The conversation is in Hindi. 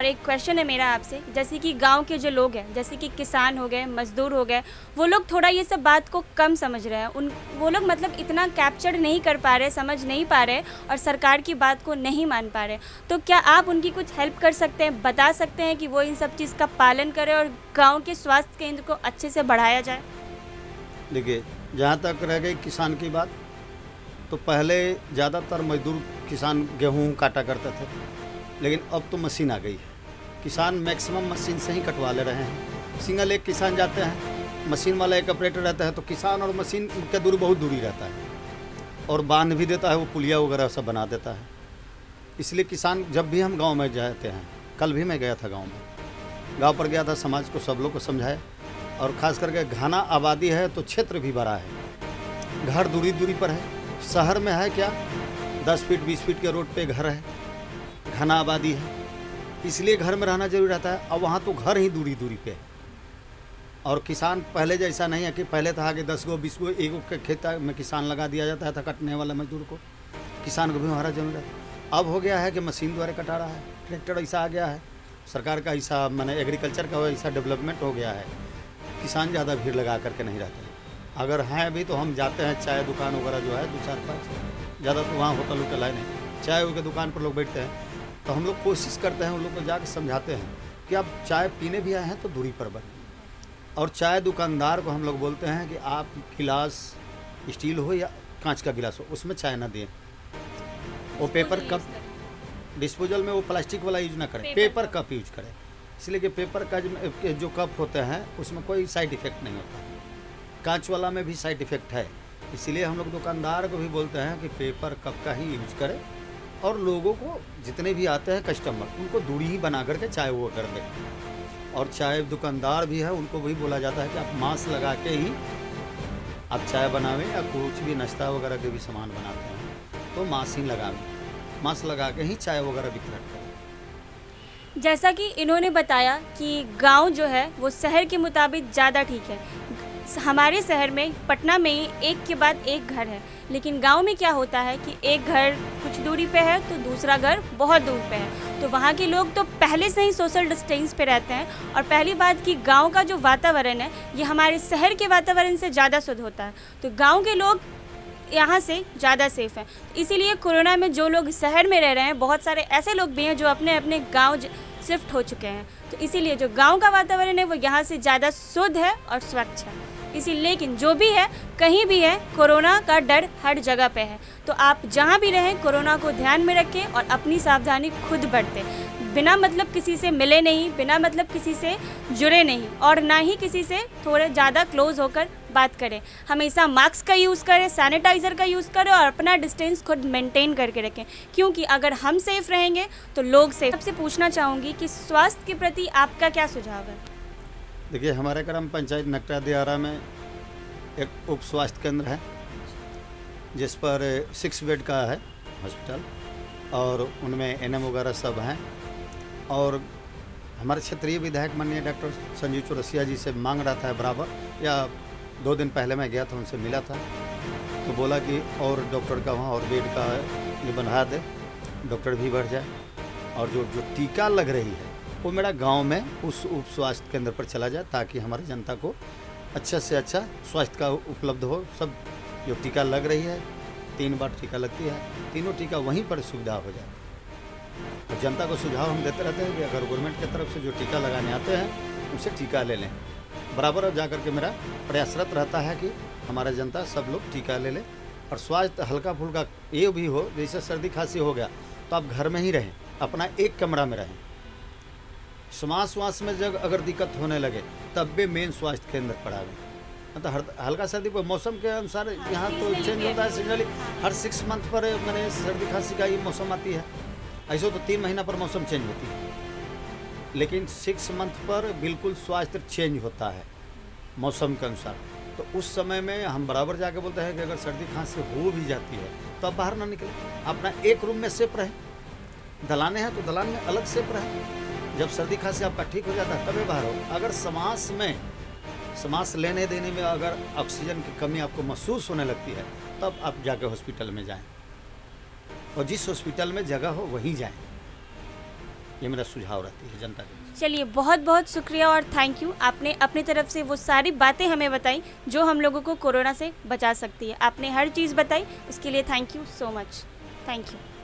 और एक क्वेश्चन है मेरा आपसे, जैसे कि गांव के जो लोग हैं, जैसे कि किसान हो गए, मजदूर हो गए, वो लोग थोड़ा ये सब बात को कम समझ रहे हैं। वो लोग मतलब इतना कैप्चर नहीं कर पा रहे, समझ नहीं पा रहे और सरकार की बात को नहीं मान पा रहे। तो क्या आप उनकी कुछ हेल्प कर सकते हैं, बता सकते हैं कि वो इन सब चीज़ का पालन करें और गाँव के स्वास्थ्य केंद्र को अच्छे से बढ़ाया जाए? देखिए, जहाँ तक रह गई किसान की बात, तो पहले ज़्यादातर मजदूर किसान गेहूँ काटा करते थे, लेकिन अब तो मशीन आ गई है। किसान मैक्सिमम मशीन से ही कटवा ले रहे हैं। सिंगल एक किसान जाते हैं, मशीन वाला एक ऑपरेटर रहता है, तो किसान और मशीन के दूर बहुत दूरी रहता है और बांध भी देता है, वो पुलिया वगैरह सब बना देता है। इसलिए किसान, जब भी हम गांव में जाते हैं, कल भी मैं गया था गांव पर गया था, समाज को सब लोग को समझाया। और ख़ास करके घना आबादी है तो क्षेत्र भी बड़ा है, घर दूरी दूरी पर है। शहर में है क्या, 10 फीट 20 फीट के रोड पे घर है, घना आबादी है, इसलिए घर में रहना जरूरी रहता है। और वहाँ तो घर ही दूरी दूरी पे है। और किसान पहले जैसा नहीं है कि पहले था कि 10 गो 20 गो एक के खेत में किसान लगा दिया जाता था कटने वाला मजदूर को, किसान को भी हमारा जरूर है। अब हो गया है कि मशीन द्वारा कटा रहा है, ट्रैक्टर ऐसा आ गया है, सरकार का ऐसा माने एग्रीकल्चर का ऐसा डेवलपमेंट हो गया है, किसान ज़्यादा भीड़ लगा करके नहीं रहते हैं। अगर हैं अभी तो हम जाते हैं, चाय दुकान वगैरह जो है 2-4-5, ज़्यादा तो वहाँ होटल वोटल है नहीं, चाय के दुकान पर लोग बैठते हैं। तो हम लोग कोशिश करते हैं उन लोग को जाकर समझाते हैं कि आप चाय पीने भी आए हैं तो दूरी पर बने। और चाय दुकानदार को हम लोग बोलते हैं कि आप गिलास स्टील हो या कांच का गिलास हो, उसमें चाय ना दें। वो पेपर कप डिस्पोजल में वो प्लास्टिक वाला यूज ना करें, पेपर कप यूज करें। इसलिए कि पेपर का जो कप होते हैं उसमें कोई साइड इफ़ेक्ट नहीं होता, कांच वाला में भी साइड इफ़ेक्ट है। इसलिए हम लोग दुकानदार को भी बोलते हैं कि पेपर कप का ही यूज करें। और लोगों को जितने भी आते हैं कस्टमर, उनको दूरी ही बना करके चाय वो कर दें। और चाय दुकानदार भी है, उनको भी बोला जाता है कि आप मास्क लगा के ही आप चाय बनावें या कुछ भी नाश्ता वगैरह के भी सामान बनाते हैं तो मास्क ही लगावें, मास्क लगा के ही चाय वगैरह वितरण करें। जैसा कि इन्होंने बताया कि गांव जो है वो शहर के मुताबिक ज़्यादा ठीक है। हमारे शहर में, पटना में ही एक के बाद एक घर है, लेकिन गांव में क्या होता है कि एक घर कुछ दूरी पे है तो दूसरा घर बहुत दूर पे है। तो वहाँ के लोग तो पहले से ही सोशल डिस्टेंस पे रहते हैं। और पहली बात कि गांव का जो वातावरण है ये हमारे शहर के वातावरण से ज़्यादा शुद्ध होता है, तो गाँव के लोग यहाँ से ज़्यादा सेफ़ है। इसीलिए कोरोना में जो लोग शहर में रह रहे हैं, बहुत सारे ऐसे लोग भी हैं जो अपने अपने गांव शिफ्ट हो चुके हैं। तो इसीलिए जो गांव का वातावरण है वो यहाँ से ज़्यादा शुद्ध है और स्वच्छ है। लेकिन जो भी है, कहीं भी है, कोरोना का डर हर जगह पे है। तो आप जहाँ भी रहें कोरोना को ध्यान में रखें और अपनी सावधानी खुद बरतें। बिना मतलब किसी से मिले नहीं, बिना मतलब किसी से जुड़े नहीं और ना ही किसी से थोड़े ज़्यादा क्लोज होकर बात करें। हमेशा मास्क का यूज़ करें, सैनिटाइज़र का यूज़ करें और अपना डिस्टेंस खुद मेंटेन करके रखें, क्योंकि अगर हम सेफ़ रहेंगे तो लोग सेफ। आपसे पूछना चाहूँगी कि स्वास्थ्य के प्रति आपका क्या सुझाव है? देखिए, हमारे ग्राम पंचायत नकटा दियारा में एक उप स्वास्थ्य केंद्र है जिस पर 6 बेड का है हॉस्पिटल और उनमें एनएम वगैरह सब हैं। और हमारे क्षेत्रीय विधायक माननीय डॉक्टर संजीव चौरसिया जी से मांग रहा था बराबर, या 2 दिन पहले मैं गया था, उनसे मिला था, तो बोला कि और डॉक्टर का वहाँ और बेड का ये बढ़ा दे, डॉक्टर भी बढ़ जाए। और जो टीका लग रही है वो मेरा गांव में उस उप स्वास्थ्य केंद्र पर चला जाए, ताकि हमारी जनता को अच्छा से अच्छा स्वास्थ्य का उपलब्ध हो। सब जो टीका लग रही है, 3 बार टीका लगती है, तीनों टीका वहीं पर सुविधा हो जाए। और जनता को सुझाव हम देते रहते हैं कि अगर गवर्नमेंट की तरफ से जो टीका लगाने आते हैं उनसे टीका ले लें बराबर। और जाकर के मेरा प्रयासरत रहता है कि हमारा जनता सब लोग टीका ले लें और स्वास्थ्य हल्का फुल्का ये भी हो, जैसे सर्दी खांसी हो गया तो आप घर में ही रहें, अपना एक कमरा में रहें। श्वास में जब अगर दिक्कत होने लगे तब भी मेन स्वास्थ्य केंद्र पर आवे। मतलब हल्का सर्दी पर मौसम के अनुसार यहाँ तो चेंज होता है सीजनली, हर 6 मंथ पर मैंने सर्दी खांसी का ये मौसम आती है। ऐसे तो 3 महीना पर मौसम चेंज होती है, लेकिन 6 मंथ पर बिल्कुल स्वास्थ्य चेंज होता है मौसम के अनुसार। तो उस समय में हम बराबर जाके बोलते हैं कि अगर सर्दी खांसी हो भी जाती है तो आप बाहर ना निकलें, अपना एक रूम में सेफ रहें। दलाने हैं तो दलान में अलग सेफ रहें। जब सर्दी खांसी आपका ठीक हो जाता है तभी बाहर हो। अगर सांस लेने देने में अगर ऑक्सीजन की कमी आपको महसूस होने लगती है तब आप जाके हॉस्पिटल में जाएं, और जिस हॉस्पिटल में जगह हो वहीं जाएं। ये मेरा सुझाव रहती है जनता के लिए। चलिए, बहुत बहुत शुक्रिया और थैंक यू। आपने अपनी तरफ से वो सारी बातें हमें बताई जो हम लोगों को कोरोना से बचा सकती है। आपने हर चीज़ बताई, उसके लिए thank you so much. Thank you.